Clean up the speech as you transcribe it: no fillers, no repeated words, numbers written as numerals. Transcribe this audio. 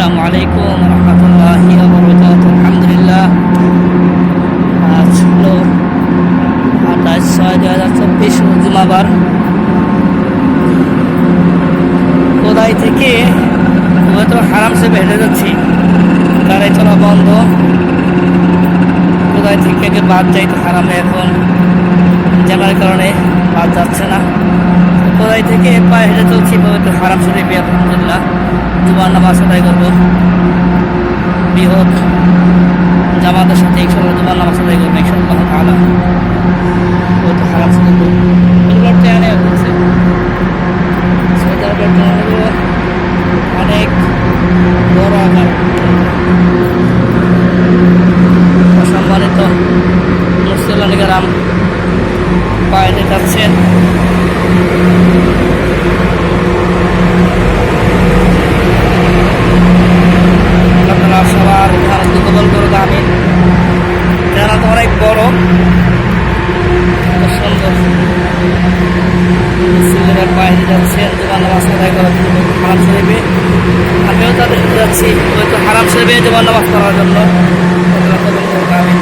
আসসালামু আলাইকুম রহমতুল্লাহি ওয়া বারাকাতুহু। আলহামদুলিল্লাহ, আজ হলো 28/6/2024 জুমাবার। কোদাই থেকে পবিত্র হারাম শরীফে হেঁটে যাচ্ছি, গাড়ি চলা বন্ধ। কোদাই থেকে আগে বাদ যাইতো হারামে, এখন জ্যামের কারণে বাদ যাচ্ছে না। কোদাই থেকে পায়ে হেঁটে চলছি পবিত্র হারাম শরীফে। আলহামদুলিল্লাহ, জুমার নামাজ আদায় করবো বৃহৎ জামাতের সাথে। ইনশাআল্লাহ জুমার নামাজ আদায় করবো ইনশাআল্লাহ তাআলা। পবিত্র হারাম শরীফ এগুলোর ট্রেনে হচ্ছে সৌদি আরবের ট্রেনগুলো অনেক বড় আকার। অসম্মানিত মুসলিম বাইরে যাচ্ছেন। আপনারা সবার ভারত কবল করুক, আমিন। যারা তো অনেক বড়, সুন্দর মুসলিমরা বাইরে যাচ্ছেন জুমার নামাজ আদায় করার জন্য হারাম শরীফে। আমিও তাদের যাচ্ছি হয়তো হারাম শরীফে জুমার নামাজ পড়ার জন্য। আপনারা কবল করুক, আমিন।